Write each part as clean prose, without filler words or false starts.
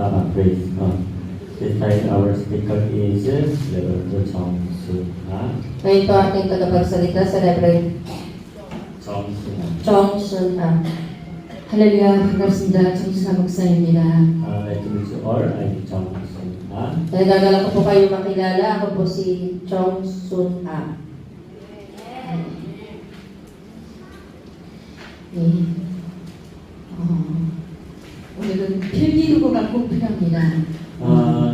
Praise God. This time our speaker is Reverend Chong Sun Ha. Ngayon po ating tagapagsalita sa Reverend Chong Sun Ha. Chong Sun Ha. 할렐루야, 반갑습니다. 정수사 목사입니다. Nice to meet you all. I'm Chong Sun Ha. Nagagala ko po kayo makilala. Ako po si Chong Sun Ha. 네. 오늘은 필기도구가 꼭 필요합니다.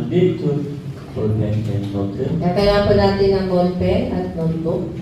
Need to ballpen and note. Kaya po natin ang ballpen at notebook.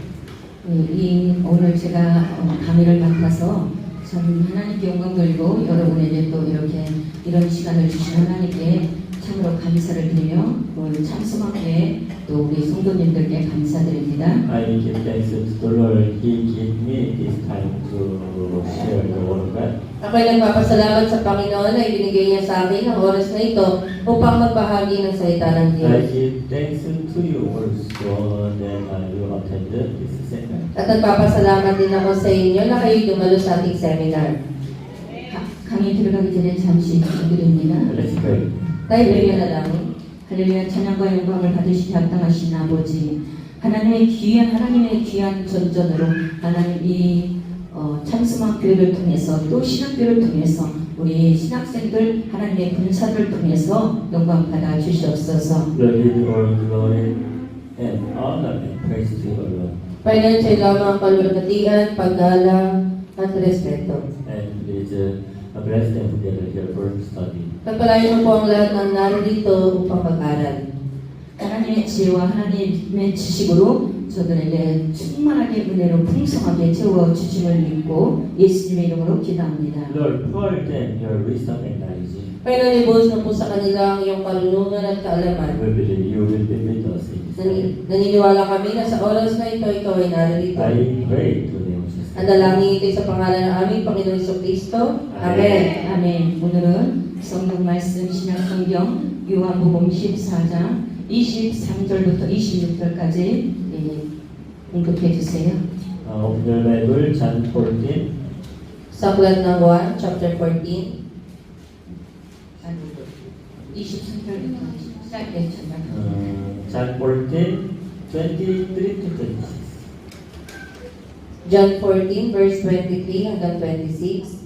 오늘 제가 강의를 맡아서 참 하나님께 영광 돌리고 여러분에게 또 이렇게 이런 시간을 주신 하나님께 참으로 감사를 드리며 오늘 참수학교에 또 우리 성도님들께 감사드립니다. I give thanks to the Lord. He gave me this time to share the word of God. Ako'y nagpapasalamat sa Panginoon na ibinigay niya sa akin ang oras na ito upang magbahagi ng salita ng I Diyos. give thanks to you also that you attended this seminar. At nagpapasalamat din ako sa inyo na kayo dumalo sa ating seminar. 강의 들어가기 전에 잠시 기도드립니다. Let's pray. Tayo bigyan na lang. 할렐루야, 찬양과 영광을 받으시 합당하신 아버지, 하나님의 귀한 전전으로 하나님 이 참수막 교회를 통해서 또 신학교를 통해서 우리 신학생들 하나님의 군사를 통해서 영광 받아 주시옵소서. Lord, give you all glory and honor and praise to you alone. Panginoon, sa iyo lamang ang kalulugatian, paggalang at respeto. And please bless them together here for study. Pagpalain mo po ang lahat ng narito upang mag-aral. 하나님의 지혜와 하나님의 지식으로 저들에게 충만하게 은혜로 풍성하게 채워 주심을 믿고 예수님의 이름으로 기도합니다. Lord, pour them your wisdom and knowledge. Panginoon, ibuhos mo po sa kanila ang iyong karunungan at kaalaman. We believe you will be with us in this time. Naniniwala kami na sa oras na ito, ikaw ay narito. I pray to the Jesus. Ang dalangin ito sa pangalan ng aming Panginoon Jesucristo. Amen. 아멘. 오늘은 성경 말씀 신약 성경 요한복음 14장 23절부터 26절까지 공급해 주세요. Open your Bible, John 14. Sa aklat ng Juan, chapter 14. 23절부터 시작했잖아요. John 14, 23 to 26. John 14, verse 23 hanggang 26.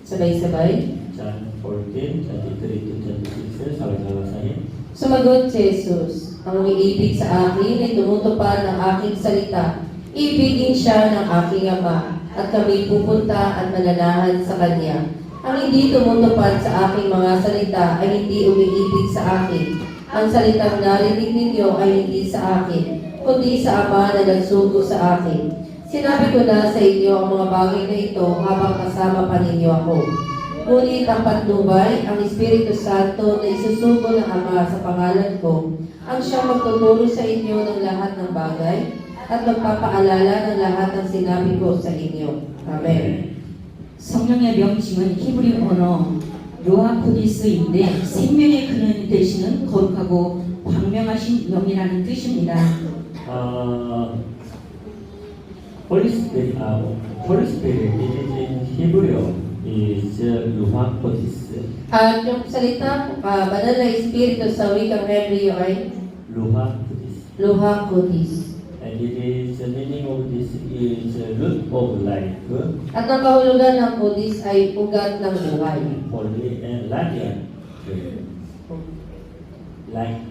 Sabay-sabay. John 14, 23 to 26. Sabay-sabay basahin. Sumagot si Jesus, ang umiibig sa akin ay tumutupad ng aking salita. Ibigin siya ng aking Ama, at kami pupunta at mananahan sa Kanya. Ang hindi tumutupad sa aking mga salita ay hindi umiibig sa akin. Ang salitang narinig ninyo ay hindi sa akin, kundi sa Ama na nagsugo sa akin. Sinabi ko na sa inyo ang mga bagay na ito habang kasama pa ninyo ako. Ngunit ang patnubay, ang Espiritu Santo na isusugo ng Ama sa pangalan ko, ang siyang magtuturo sa inyo ng lahat ng bagay at magpapaalala ng lahat ng sinabi ko sa inyo. Amen. 성령의 명칭은 히브리 언어 루아코디스인데 생명의 근원이 되시는 거룩하고 광명하신 영이라는 뜻입니다. Holy Spirit is in Hebrew is Ruhakodis. At yung salita, banal na Espiritu sa wikang Hebreo ay Ruhakodis. Luha Kodis. And it is the meaning of this is root of life, At ang kahulugan ng Kodis ay ugat ng buhay. holy and lion. Lion.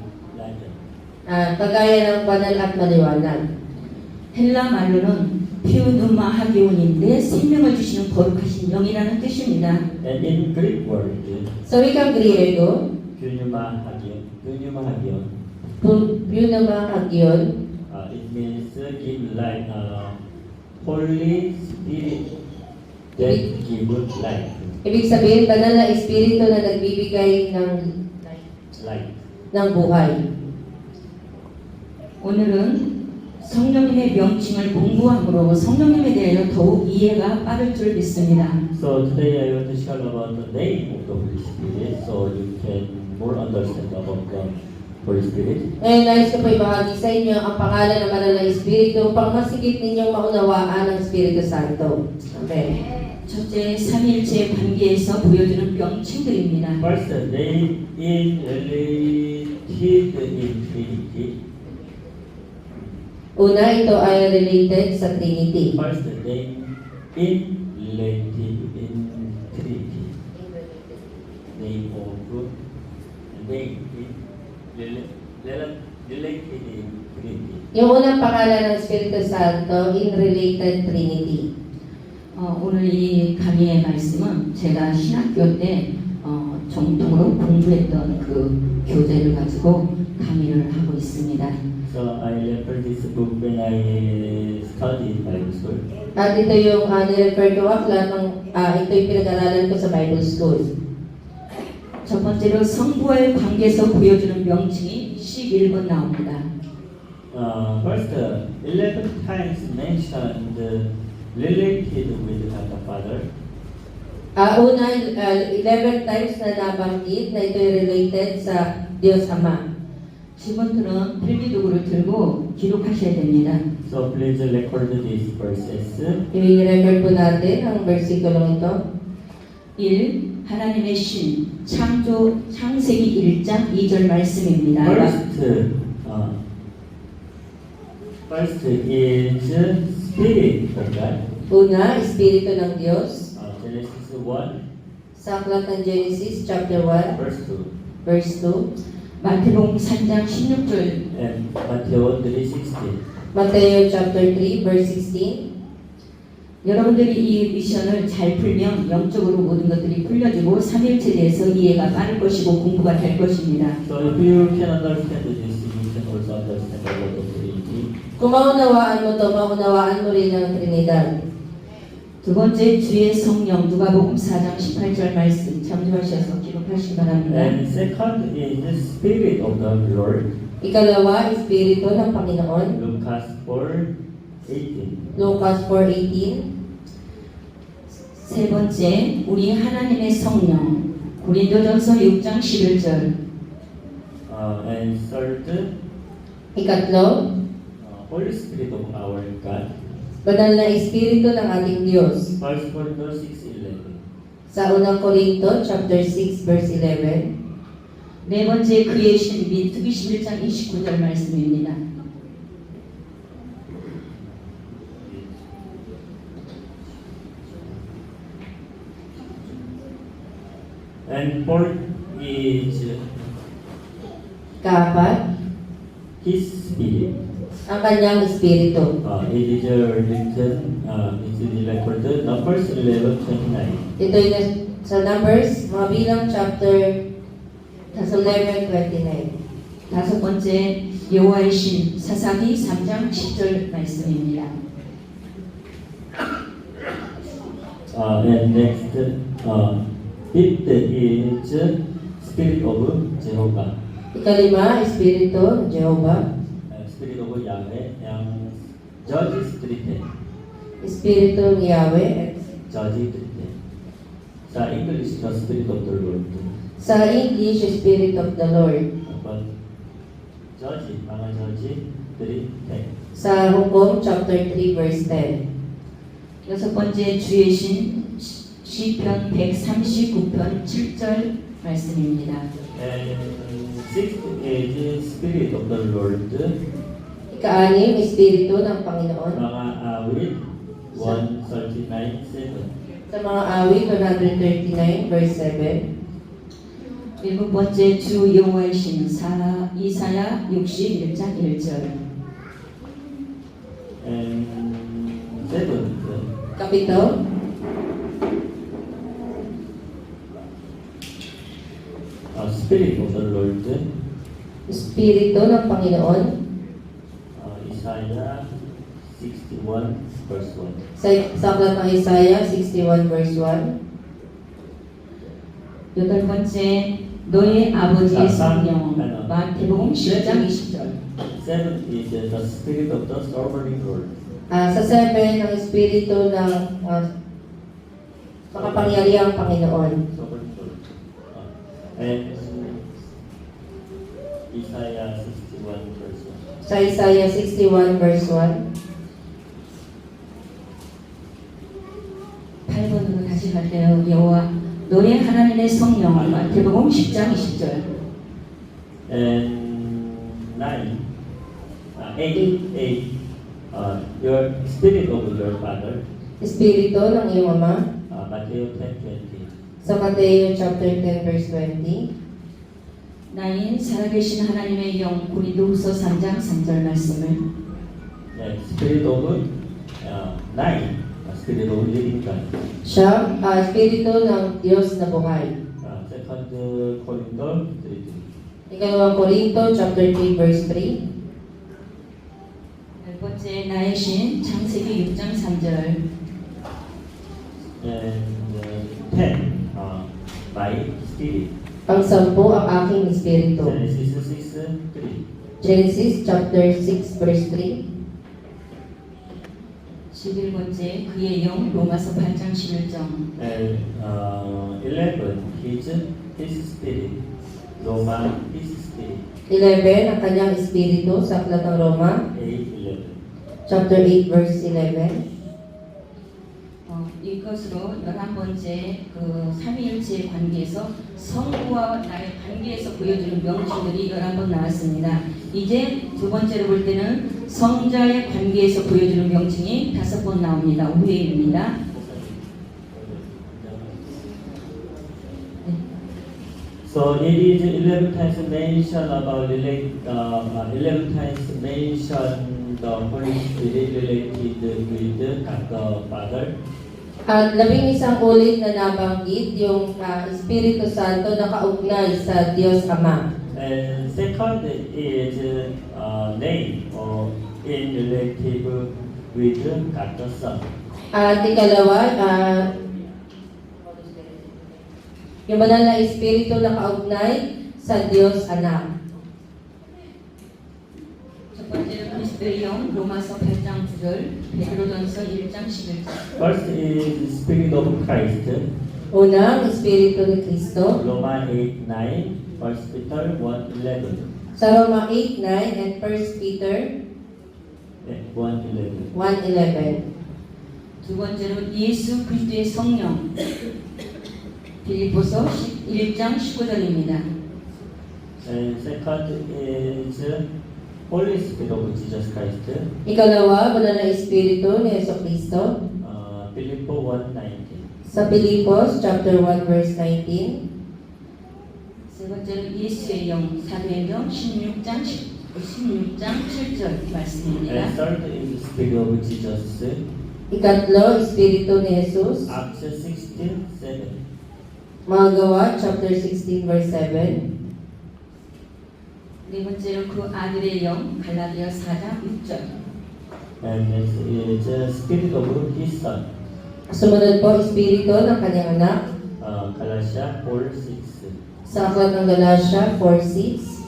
Kagaya ng banal at maliwanag. 헬라 말로는 피우누마 하기온인데 생명을 주시는 거룩하신 영이라는 뜻입니다. And in Greek word, Sa wikang Griego, Pneuma Hagion, Pneuma Hagion, it means give life, Holy Spirit that give life, ibig sabihin, banal na Espiritu na nagbibigay ng life. buhay. 오늘은 성령님의 명칭을 공부함으로 성령님에 대하여 더욱 이해가 빠를 줄 믿습니다. So today I want to share about the name of the Holy Spirit, so you can more understand about the Holy Spirit. Ngayon, nais ko po ibahagi sa inyo ang pangalan ng Banal na Espiritu upang masigit ninyong maunawaan ang Espiritu Santo. Amen. 첫째, 삼일체 관계에서 보여주는 명칭들입니다. First, they in related in Trinity. Una, ito ay related sa Trinity. First, they in related in Trinity. They of good. They related in Trinity. Yung unang pangalan ng Espiritu Santo in related Trinity. 오늘 이 강의의 말씀은 제가 신학교 때 정통으로 공부했던 그 교재를 가지고 강의를 하고 있습니다. So I refer this book when I studied Bible school. At ito yung nirefer ko akla ng ito yung pinag-aralan ko sa Bible School. 첫 번째로 성부와의 관계에서 보여주는 명칭이 11번 나옵니다. First, 11 times mentioned related with God the Father. Una, 11 times na nabanggit na ito ay related sa Diyos Ama. 지금부터는 필기도구를 들고 기록하셔야 됩니다. So please record these verses. I-record po natin ang versikulong ito. 1. 하나님의 신, 창세기 1장 2절 말씀입니다. First is Spirit of God. Una, Espiritu ng Diyos. Genesis 1, Sa aklat ng Genesis, chapter 1, verse 2. verse 2. 마태복음 3장 16절 And Matthew 3:16. Mateo chapter 3, verse 16. 여러분들이 이 미션을 잘 풀면 영적으로 모든 것들이 풀려지고 삼일체에 대해서 이해가 빠를 것이고 공부가 될 것입니다. So if you can understand this, you can also understand a lot of Trinity. Kung maunawaan mo to, maunawaan mo rin ang Trinidad. 두 번째 주의 성령 누가복음 4장 18절 말씀 참조하셔서 기록하시기 바랍니다. And second is the Spirit of the Lord. Ikalawa, Espiritu ng Panginoon. Lucas 4:18. Lucas 4:18. 세 번째 우리 하나님의 성령 고린도전서 6장 11절 And third, Ikatlo, Holy Spirit of our God. Banal na Espiritu ng ating Diyos. 1 Corinthians 6:11. Sa unang Korinto, chapter 6, verse 11. 네 번째 그의 신 민수기 11장 29절 말씀입니다. And fourth is Kaapat, His Spirit. ang kanyang Espiritu. It is written, it is recorded, Numbers 11:29. Ito yung sa Numbers, mga bilang chapter 11:29. 다섯 번째 여호와의 신 사사기 3장 10절 말씀입니다. And next, fifth is Spirit of Jehovah. Ikalima, Espiritu, Jehovah. Spirit of Yahweh, and Judges 3:10. Espiritu ni Yahweh. Judges 3:10. Sa English, the Spirit of the Lord. Sa English, Spirit of the Lord. But Judges, mga Judges 3:10. Sa Hukom, chapter 3, verse 10. 여섯 번째 주의 신 시편 139편 7절 말씀입니다. And sixth is Spirit of the Lord. Ika-anim, Espiritu ng Panginoon. Mga awit 139:7. Sa mga awit, 139, verse 7. 일곱 번째 주 여호와의 신 이사야 61장 1절. And seventh, Kapito, Spirit of the Lord. Espiritu ng Panginoon. Isaiah 61 verse 1. Sa aklat ng Isaiah 61, verse 1. 여덟 번째 너의 아버지의 성령 ano? 마태복음 10장 20절. Seventh is the Spirit of the sovereign Lord. Sa 7, ang Espiritu ng makapangyarihang Panginoon. Sovereign Lord. And Isaiah 61 verse 1. Sa Isaiah 61 verse 1. 8번으로 다시 갈게요. 여호와 너의 하나님의 성령 마태복음 10장 20절. And 8. Your spirit of your father. Espiritu ng iyong ama. Matthew 10:20. Sa Mateo chapter 10 verse 20. 나인 살아계신 하나님의 영 고린도후서 3장 3절 말씀을 Yeah, spirit of 9. Spirit of living God. Siya, Espiritu ng Diyos na buhay. Second Corinthians 3:2. Ikalawang Korinto chapter 3 verse 3. 열 번째 나의 신 창세기 6장 3절 And 10. By spirit. Ang 10 ang aking espiritu. Genesis 6:3. Genesis chapter 6 verse 3. 11번째 그의 영 로마서 8장 11절 And 11. His spirit. Roma, his spirit. 11 ang kanyang espiritu sa aklat ng Roma 8:11. chapter 8 verse 11. 이것으로 11번째 그 삼위일체의 관계에서 성부와 나의 관계에서 보여주는 명칭들이 11번 나왔습니다. 이제 두 번째로 볼 때는 성자의 관계에서 보여주는 명칭이 5번 나옵니다. 5회입니다. So it is 11 times mentioned about 11 times mentioned the Holy Spirit related with God the Father. At 11 ulit na nabanggit yung Espiritu Santo na kaugnay sa Diyos Ama. And second is name in relative with God the Son. At ikalawa, yung banal na Espiritu na kaugnay sa Diyos Anak. 첫 번째는 그리스도의 영 로마서 8장 9절 베드로전서 1장 11절 First is Spirit of Christ. Unang, Espiritu ni Kristo. Roma 8:9, 1 Peter 1:11. Sa Roma 8:9 and 1 Peter 1:11. 1:11. 두 번째로 예수 그리스도의 성령 빌립보서 1장 19절입니다. And second is Holy Spirit of Jesus Christ. Ikalawa, banal na Espiritu ni Yeso Kristo. Philippo 1:19. Sa Pilipos chapter 1 verse 19. 세 번째로 예수의 영 사도행전 16장 7절 말씀입니다. And third is Spirit of Jesus. Ikatlo, Espiritu ni Jesus. Acts 16:7. Mga Gawa chapter 16 verse 7. 네 번째로 그 아들의 영 갈라디아 4장 6절 And next is Spirit of His Son. Sumunod po, Espiritu ng kanyang anak. Galatia 4:6. Sa aklat ng Galatia 4:6.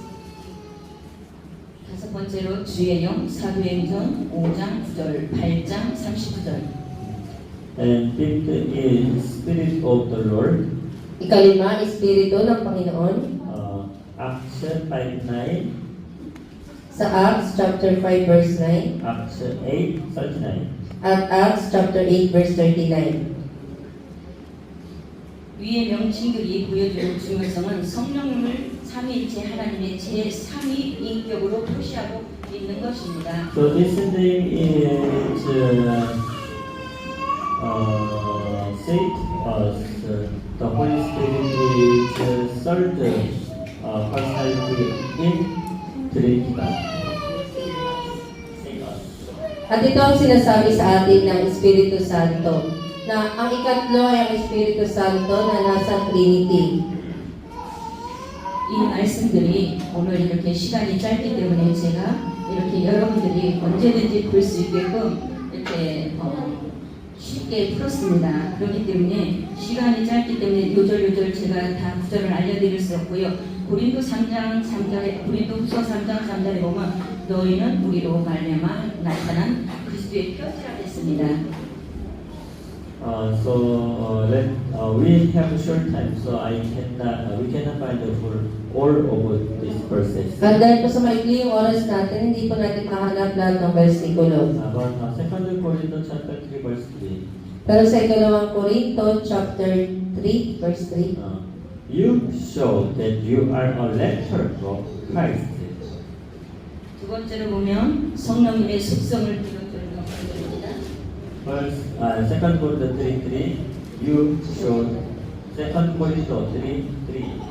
다섯 번째로 주의 영 사도행전 5장 9절 8장 39절 And fifth is Spirit of the Lord. Ikalima, Espiritu ng Panginoon. Acts 5:9. Sa Acts chapter 5 verse 9. Acts 8:39. At Acts chapter 8 verse 39. 위의 명칭들이 보여주는 중요성은 성령님을 삼위일체 하나님의 제3위 인격으로 표시하고 있는 것입니다. So this name is said the Holy Spirit is third personality in Trinity God. At ito ang sinasabi sa atin ng Espiritu Santo, na ang ikatlo ay ang Espiritu Santo na nasa Trinity. 이 말씀들이 오늘 이렇게 시간이 짧기 때문에 제가 이렇게 여러분들이 언제든지 볼 수 있게끔 이렇게 쉽게 풀었습니다. 그렇기 때문에 시간이 짧기 때문에 요절요절 제가 다 구절을 알려드릴 수 없고요. 고린도 3장 3절에 고린도후서 3장 3절에 보면 너희는 우리로 말미암아 나타난 그리스도의 표지라 했습니다. We have short time, so we cannot find the full all of these verses. At dahil po sa maikli yung oras natin, hindi po natin mahanap lahat ng versikulo. But 2 Corinthians chapter 3 verse 3. Pero sa ikalawang Korinto, chapter 3, verse 3, You show that you are a letter from Christ. 두 번째로 보면 성령님의 속성을 비롯하는 말씀입니다. First, 2 Corinthians 3:3. You show 2 Corinthians 3:3.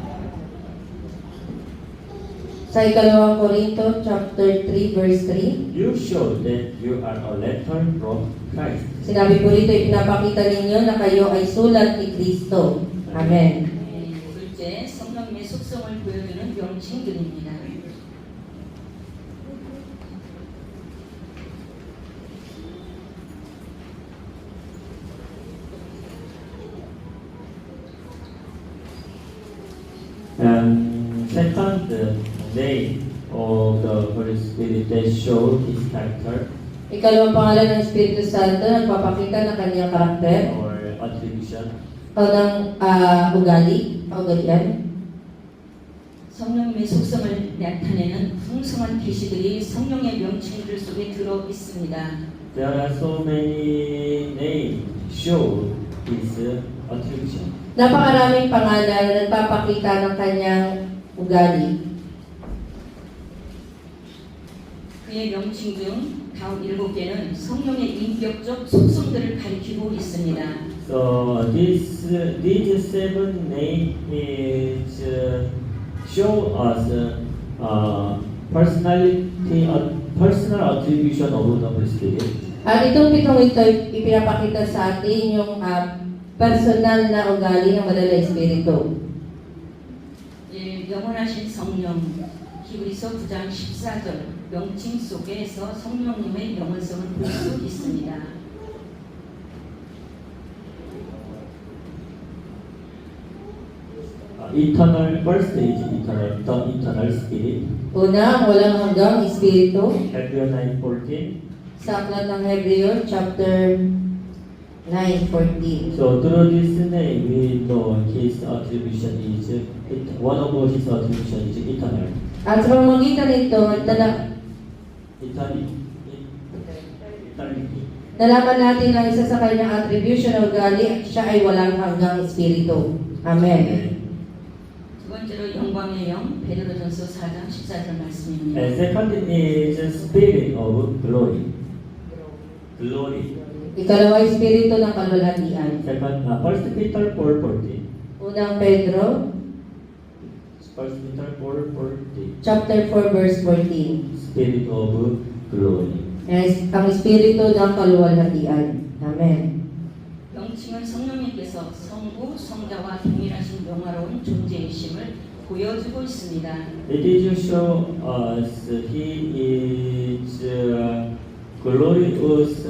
sa ikalawang Korinto, chapter 3, verse 3, You show that you are a letter from Christ. sinabi po rito, ipinapakita ninyo na kayo ay sulat ni Kristo. Amen. 둘째, 성령님의 속성을 보여주는 명칭들입니다. Second, the name of the Holy Spirit that show His character Ikalawang pangalan ng Espiritu Santo, nagpapakita ng kanyang karakter or attribution. o ng ugali, kaugalian. 성령님의 속성을 나타내는 풍성한 계시들이 성령의 명칭들 속에 들어 있습니다. There are so many names show His attribution. Napakaraming pangalan na nagpapakita ng kanyang ugali. 그의 명칭 중 다음 7개는 성령의 인격적 속성들을 가리키고 있습니다. So these seven names is show us personal attribution of the Holy Spirit. At itong pitong ito, ipinapakita sa atin yung personal na ugali ng Banal na Espiritu. 영원하신 성령, 히브리서 9장 14절 명칭 속에서 성령님의 영원성을 볼 수 있습니다. Eternal, first is eternal, the eternal spirit. Una, ang walang hanggang Espiritu. Hebrews 9:14. Sa aklat ng Hebreo, chapter 9:14. So through this name, we know His attribution is one of His attribution is eternal. At sa pamamagitan nito, Eternity. nalaman natin na isa sa kanyang attribution o ugali at siya ay walang hanggang Espiritu. Amen. 두 번째로 영광의 영, 베드로전서 4장 14절 말씀입니다. And second is spirit of glory. Glory. Ikalawa, Espiritu ng kalwalhatian. Second, 1 Peter 4:14. Unang Pedro, 1 Peter 4:14. chapter 4, verse 14. Spirit of glory. Yes, ang Espiritu ng kalwalhatian. Amen. 명칭은 성령님께서 성부, 성자와 동일하신 명화로운 존재이심을 보여주고 있습니다. It is show us He is glorious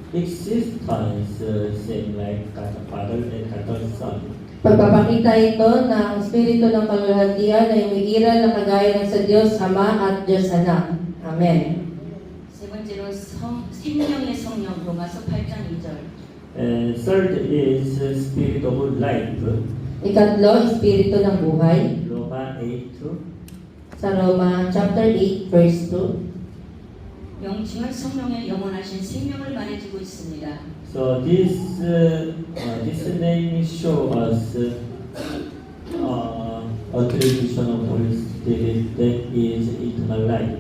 existence, same like God the Father and God the Son. Pagpapakita ito na ang Espiritu ng kalwalhatian ay umiiral na kagaya ng sa Diyos Ama at Diyos Anak. Amen. 세 번째로 생명의 성령, 로마서 8장 2절. And third is spirit of life. Ikatlo, Espiritu ng buhay. Roma 8:2. Sa Roma chapter 8, verse 2. 명칭은 성령의 영원하신 생명을 말해주고 있습니다. So this name show us attribution of Holy Spirit that is eternal life.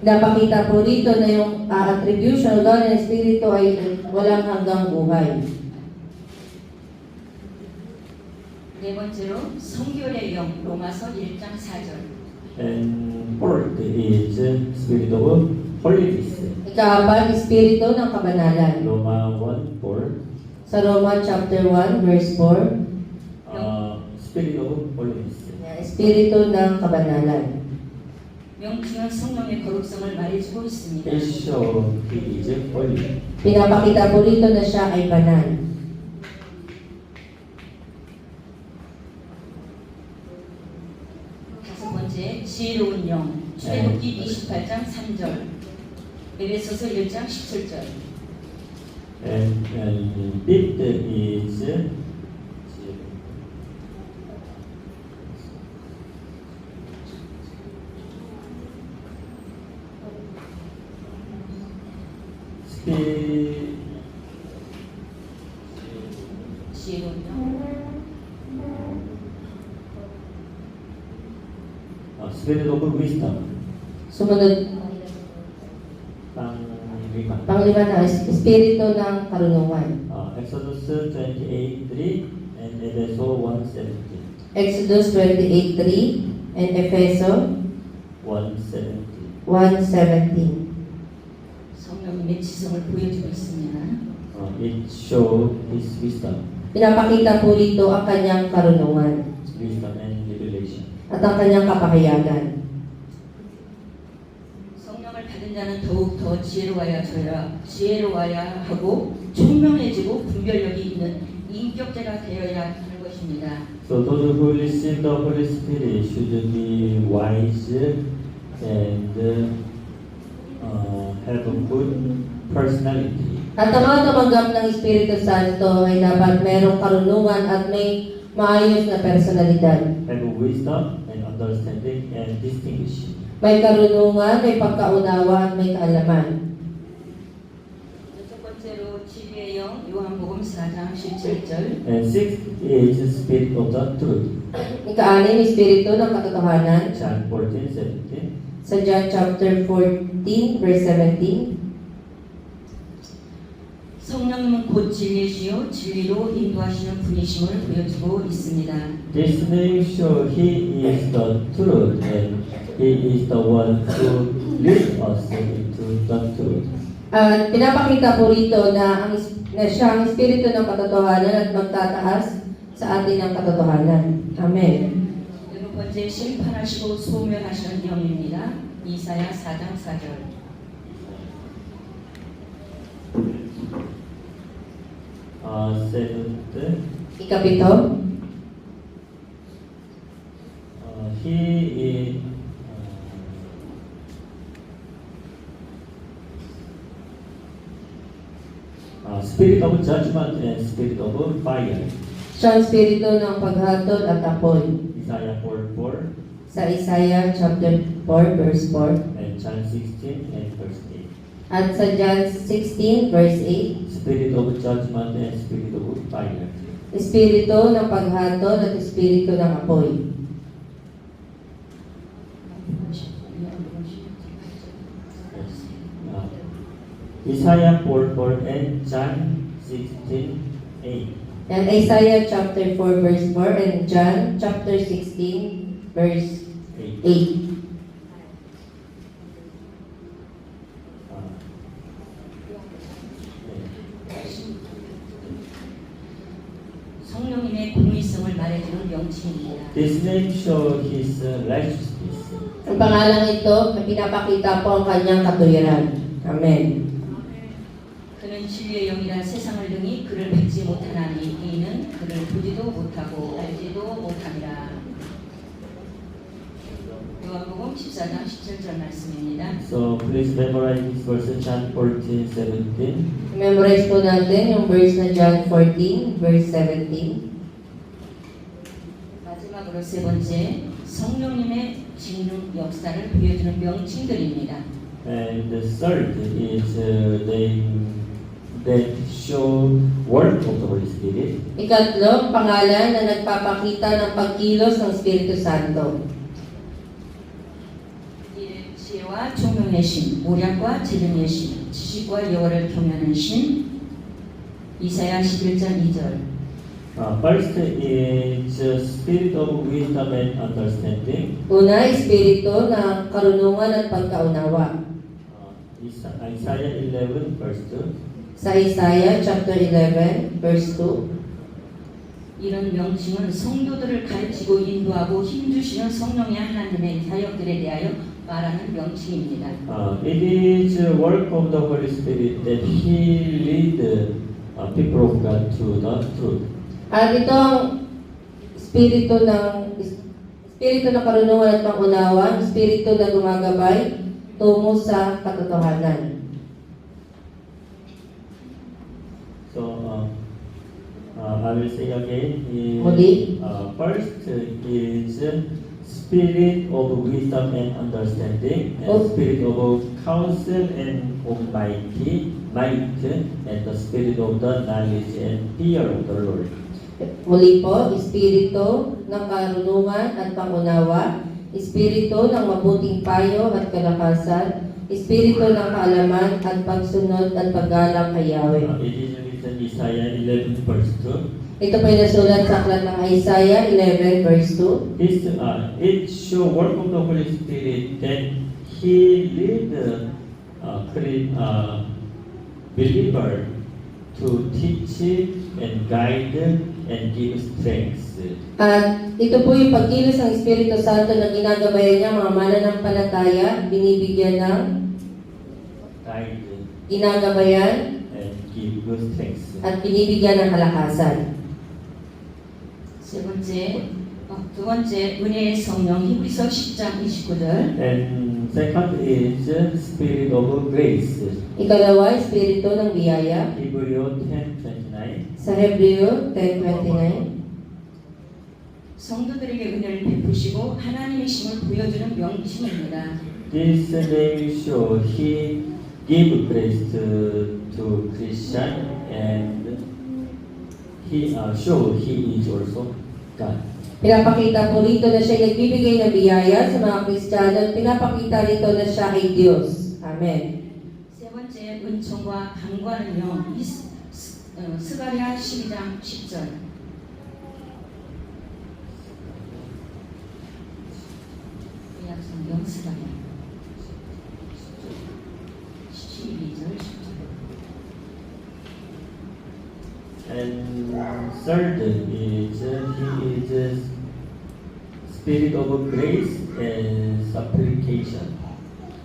Napakita po dito na yung attribution o ugali ng Espiritu ay walang hanggang buhay. 네 번째로 성결의 영, 로마서 1장 4절. And fourth is spirit of holiness. Ikaapat, Espiritu ng kabanalan. Roma 1:4. Sa Roma chapter 1, verse 4. Spirit of holiness. Espiritu ng kabanalan. 명칭은 성령의 거룩성을 말해주고 있습니다. It show He is holy. Pinapakita po dito na siya ay banal. 다섯 번째, 지혜로운 영, 출애굽기 28장 3절, 에베소서 1장 17절. And fifth is spirit. Spirit of wisdom. Sumunod, panglima na, espiritu ng karunungan. Exodus 28:3 and Efeso 1:17. Exodus 28:3 and Efeso 1:17. 1:17. 성령님의 지성을 보여주고 있습니다. It shows His wisdom, Pinapakita po dito ang kanyang karunungan wisdom and revelation. at ang kanyang kapahayagan. 성령을 받은 자는 더욱 더 지혜로워야 하고 총명해지고 분별력이 있는 인격자가 되어야 하는 것입니다. So those who receive the Holy Spirit should be wise and have a good personality. At ang mga tumanggap ng Espiritu Santo ay dapat merong karunungan at may maayos na personalidad. Have wisdom and understanding and distinguishing. May karunungan, may pagkaunawa at may kaalaman. 첫 번째로 지혜의 영 요한복음 4장 17절. And sixth is the spirit of the truth. Ika-anim, Espiritu ng katotohanan. John 14:17. Sa John chapter 14, verse 17. 성령님은 곧 진리시요 진리로 인도하시는 분이심을 보여주고 있습니다. This name show He is the truth and He is the one who leads us into the truth. At pinapakita po rito na siya ang Espiritu ng katotohanan at magtataas sa atin ang katotohanan. Amen. 두 번째 심판하시고 소멸하시는 영입니다. 이사야 4장 4절. Seventh, Ikapito, He is spirit of judgment and spirit of fire. siya ang Espiritu ng paghatol at apoy. Isaiah 4:4 Sa Isaiah chapter 4, verse 4. and John 16 and verse 8. At sa John 16, verse 8. Spirit of judgment and spirit of fire. Espiritu ng paghatol at Espiritu ng apoy. Isaiah 4:4 and John 16:8. And Isaiah chapter 4, verse 4 and John chapter 16, verse 8. 성령님의 공의성을 말해주는 명칭입니다. This name show His righteousness. Ang pangalang ito, pinapakita po ang kanyang katuwiran. Amen. 그는 진리의 영이라 세상을 등이 그를 뵙지 못하나니 이는 그를 보지도 못하고 알지도 못함이라. 요한복음 14장 17절 말씀입니다. So please memorize this verse, John 14:17. Memorize po natin yung verse na John 14, verse 17. 마지막으로 세 번째, 성령님의 직능 역사를 보여주는 명칭들입니다. And the third is name that show work of the Holy Spirit. Ikatlo, pangalan na nagpapakita ng pagkilos ng Espiritu Santo. 지혜와 총명의 신, 모략과 재능의 신, 지식과 여호와를 경외하는 신. 이사야 11장 2절. First is spirit of wisdom and understanding. Una, Espiritu ng karunungan at pagkaunawa. Isaiah 11 verse 2. Sa Isaiah chapter 11, verse 2. 이런 명칭은 성도들을 가르치고 인도하고 힘주시는 성령의 하나님의 사역들에 대하여 말하는 명칭입니다. It is work of the Holy Spirit that He lead people of God to the truth. At ito ang Espiritu ng karunungan at pangunawa, Espiritu na gumagabay tungo sa katotohanan. I will say again. Muli. First is spirit of wisdom and understanding, and Oh. spirit of counsel and almighty might, and the spirit of the knowledge and fear of the Lord. Muli po, espiritu ng karunungan at pangunawa, espiritu ng mabuting payo at kalakasan, espiritu ng kaalaman at pagsunod at paggalang kay Yahweh. It is written Isaiah 11 verse 2. Ito po ay nasulat sa aklat ng Isaiah 11 verse 2. It show work of the Holy Spirit that He lead believer to teach and guide and give strength. At ito po yung pagkilos ng Espiritu Santo na ginagabayan niya mga mananampalataya, binibigyan ng Guide ginagabayan and give strength. at binibigyan ng kalakasan. 두 번째 은혜의 성령 히브리서 10장 29절. And second is spirit of grace. Ikalawa, Espiritu ng biyaya Hebrew 10:29. sa Hebreo 10:29. 성도들에게 은혜를 베푸시고 하나님의 힘을 보여주는 명심입니다. This name show He give grace to Christian and He show He is also God. Pinapakita po rito na siya nagbibigay ng biyaya sa mga Kristiyano at pinapakita rito na siya ay Diyos. Amen. 세 번째 은총과 강구하는요. 스가랴 12장 10절. 구약 성경 스가랴 12절 10절. And third is He is spirit of grace and supplication.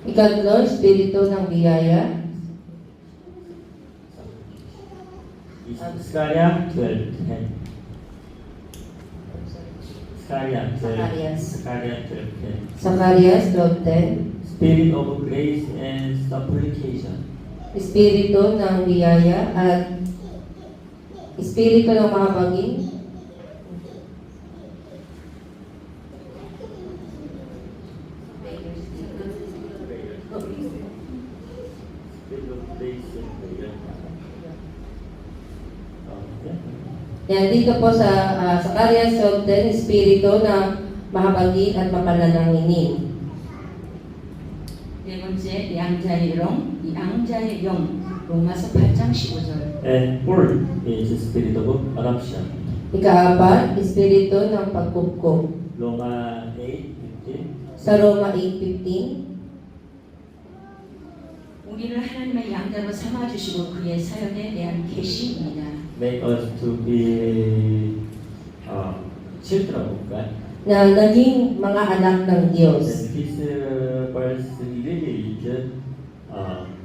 Ikatlo, Espiritu ng biyaya. Zechariah 12:10. Zacarias. Zechariah 12:10. Zacarias 12:10. Spirit of grace and supplication. Espiritu ng biyaya at Espiritu ng mahabagin. Spirit of grace and prayer. Okay. Yan, dito po sa Zacarias 12:10, Espiritu na mahabagin at mapanalanginin. 네 번째 양자의 영, 이 양자의 영 로마서 8장 15절. And fourth is spirit of adoption. Ikaapat, Espiritu ng pagkupkup. Roma 8:15. Sa Roma 8:15, 우리를 하나님의 양자로 삼아주시고 그의 사연에 대한 계시입니다. Make us to be children of God. na naging mga anak ng Diyos. And this verse really is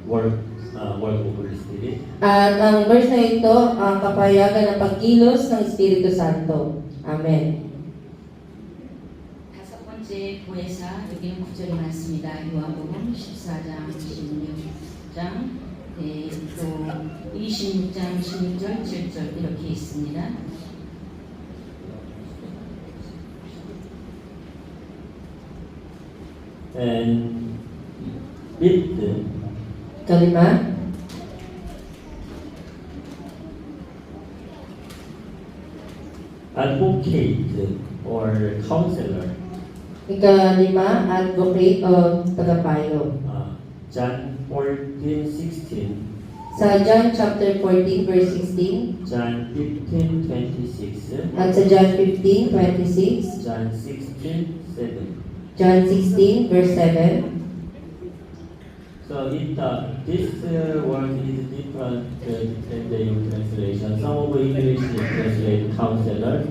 work of Holy Spirit. At ang verse na ito, ang kapayagan ng pagkilos ng Espiritu Santo. Amen. 다섯 번째 보혜사 여기는 구절이 많습니다. 요한복음 14장 16장 또 26장 16절 7절 이렇게 있습니다. And fifth, Kalima, advocate or counselor. Ikalima, advocate o tagapayo. John 14:16, Sa John chapter 14 verse 16 John 15:26, at sa John 15:26, John 16:7. John 16 verse 7. So this word is different in translation. Some of English translate counselor,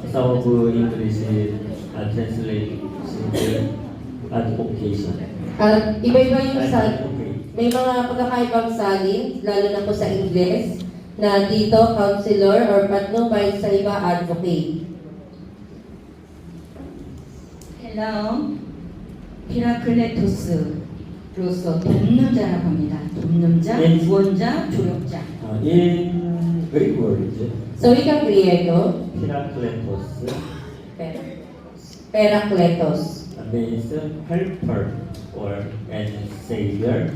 some of English translate advocation. At iba-iba yung Advocate. may mga pagkakaibang salin, lalo na po sa Ingles, na dito counselor or patnubay sa iba advocate. 헬라어 피라클레토스로서 돕는 자라고 합니다. 돕는 자, 예. 구원자, 조력자. In Greek word, Sa wikang Griego, Parakletos, Parakletos. means helper or and savior,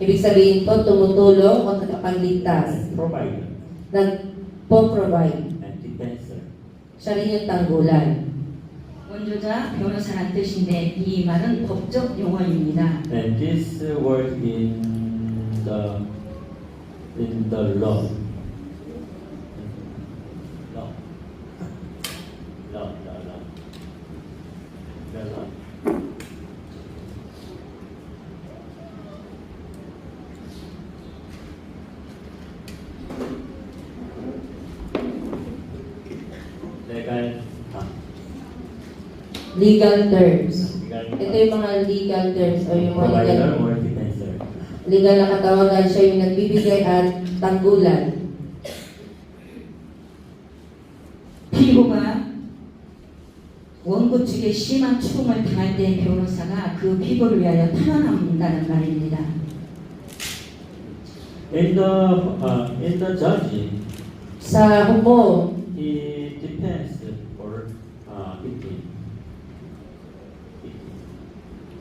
Ibig sabihin po, tumutulong o tagapagligtas. and provider, Nagpo-provide. and defensor. Siya rin yung tanggulan. 원조자 변호사란 뜻인데 이 말은 법적 용어입니다. And this word in the law. Law. Law. The law. Legal terms. Legal. Ito yung mga legal terms o yung mga Provider legal, or defensor. legal na katawagan. Siya yung nagbibigay at tanggulan. 피고가 원고 측에 심한 추궁을 당할 때 변호사가 그 피고를 위하여 탄원한다는 말입니다. In the judging, Sa hubo, he defends for victim.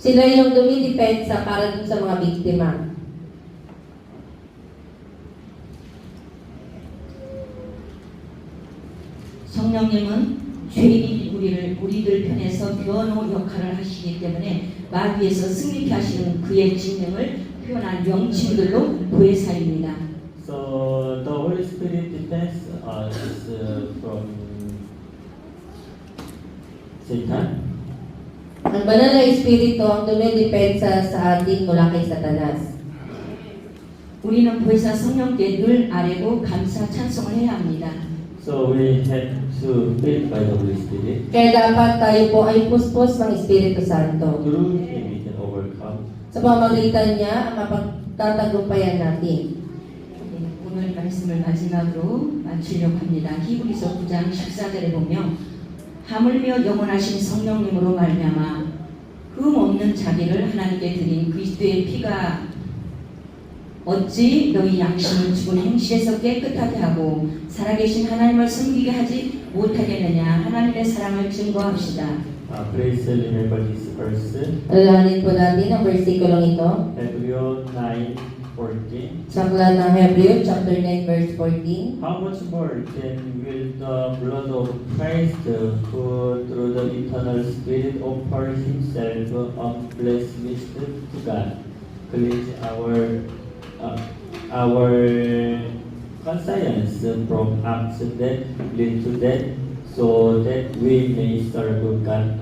sila yung dumidepensa para dun sa mga biktima. 성령님은 죄인인 우리들 편에서 변호 역할을 하시기 때문에 마귀에서 승리케 하시는 그의 진영을 표현한 명칭들로 보혜사입니다. So the Holy Spirit defends us from Satan. Ang banal na espiritu ang dumidepensa sa atin mula kay Satanas. 우리는 보혜사 성령께 늘 아뢰고 감사 찬송을 해야 합니다. So we have to live by the Holy Spirit. Kaya dapat tayo po ay puspos ng Espiritu Santo. Through Him we can overcome. Sa pamamagitan niya, ang mapagtatagumpayan natin. 오늘 말씀을 마지막으로 마치려고 합니다. 히브리서 9장 14절에 보면 하물며 영원하신 성령님으로 말미암아 흠 없는 자기를 하나님께 드린 그리스도의 피가 어찌 너희 양심을 죽은 행실에서 깨끗하게 하고 살아계신 하나님을 섬기게 하지 못하겠느냐. 하나님의 사랑을 증거합시다. Please remember this verse. Alalahanin po natin ang versikulong ito. Hebrew 9:14. Sa aklat ng Hebreo, chapter 9, verse 14. How much more then will the blood of Christ, who through the eternal Spirit offered Himself unblemished to God, cleanse our conscience from acts that lead to death, so that we may serve God,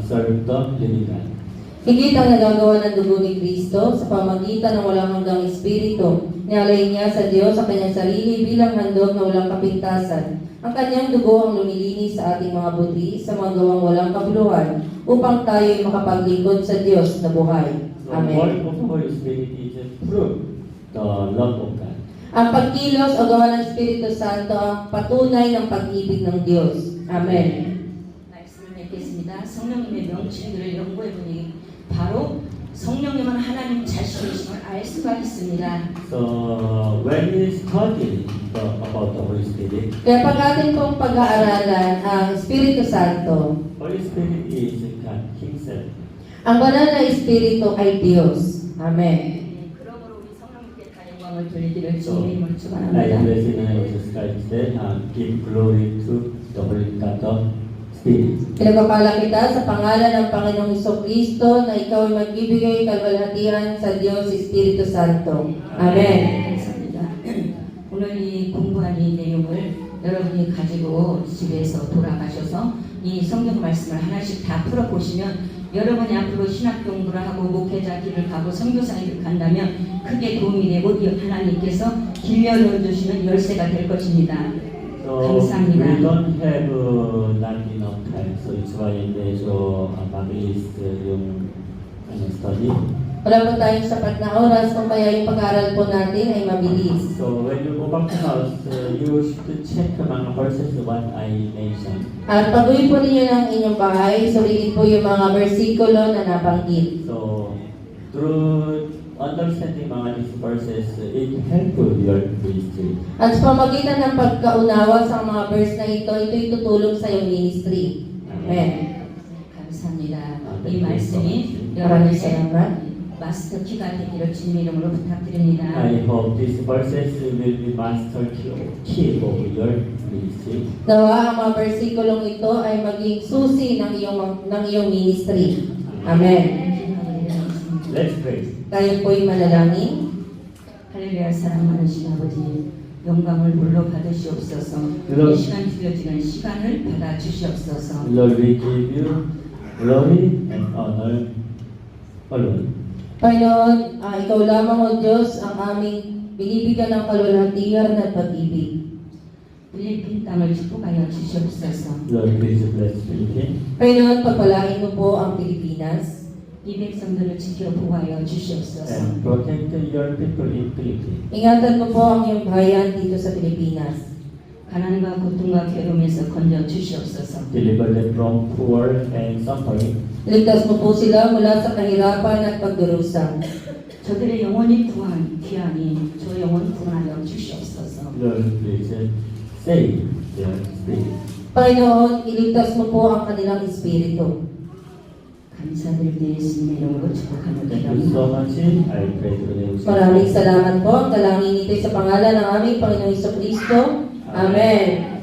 serve the living God. Higit ang nagagawa ng dugo ni Kristo sa pamagitan ng walang hanggang Espiritu. Nialay niya sa Diyos sa kanyang sarili bilang handog na walang kapintasan. Ang kanyang dugo ang lumilinis sa ating mga buti sa mga gawang walang kabuluhan upang tayo ay makapaglingkod sa Diyos na buhay. So, Amen. work of the Holy Spirit is proof the love of God. Ang pagkilos o gawa ng Espiritu Santo ang patunay ng pag-ibig ng Diyos. Amen. 말씀을 맺겠습니다. 성령님의 명칭들을 연구해보니 바로 성령님은 하나님 자신이심을 알 수가 있습니다. So, when we study about the Holy Spirit, Kaya pag atin pong pag-aaralan ang Espiritu Santo, Holy Spirit is God Himself. ang banal na Espiritu ay Diyos. Amen. 그러므로 우리 성령님께 다 영광을 돌리기를 So, 주님의 이름으로 I 축원합니다. bless in the name of Jesus Christ and give glory to the Holy God of Spirit. Pinagpapala kita sa pangalan ng Panginoong Hesukristo na ikaw ay magbibigay kalwalhatian sa Diyos Espiritu Santo. Amen. 감사합니다. 오늘 이 공부한 이 내용을 여러분이 가지고 집에서 돌아가셔서 이 성경 말씀을 하나씩 다 풀어보시면 여러분이 앞으로 신학 공부를 하고 목회자 길을 가고 선교사 길을 간다면 크게 도움이 되고 하나님께서 길 열어주시는 열쇠가 될 것입니다. So, 감사합니다. we don't have not enough time. So, it's why medyo mabilis yung study. Wala po tayong sapat na oras kung kaya yung pag-aaral po natin ay mabilis. So, when you go back to house, you should check mga verses what I mentioned. At pag-uwi po ninyo ng inyong bahay, sulitin po yung mga versikulo na nabanggit. So, through understanding mga these verses, it helpful your ministry. At sa pamagitan ng pagkaunawa sa mga verse na ito, ito'y tutulong sa iyong ministry. Amen. 감사합니다. 이 말씀이 Maraming 여러분의 salamat. 마스터 키가 되기를 주님 이름으로 부탁드립니다. I hope these verses will be master key of your ministry. Nawa ang mga versikulong ito ay maging susi ng iyong ministry. Amen. Let's pray. Tayo po'y manalangin. 할렐루야 사랑 많으신 아버지 영광을 물로 받으시옵소서. 이 시간 드려지는 시간을 받아 주시옵소서. Lord, we give you glory and honor alone. Panginoon, ikaw lamang o Diyos ang aming binibigyan ng kalwalhatian at pag-ibig. 필리핀 땅을 축복하여 주시옵소서. Lord, please bless Philippines. Panginoon, pagpalain mo po ang Pilipinas. 이 백성들을 지켜 보호하여 주시옵소서. And protect your people in Philippines. Ingatan mo po ang iyong bayan dito sa Pilipinas. 가난과 고통과 괴로움에서 건져 주시옵소서. Deliver them from poor and suffering. Iligtas mo po sila mula sa kahirapan at pagdurusa. 저들의 영혼이 귀하니 저 영혼 구원하여 주시옵소서. Lord, please save their spirit. Panginoon, iligtas mo po ang kanilang espiritu. 감사드릴 때 예수님의 이름으로 축복하며 Thank you so 기도합니다. much. I pray to the name of Maraming salamat po. Ang dalangin ito sa pangalan ng aming Panginoong Hesus Kristo. Amen.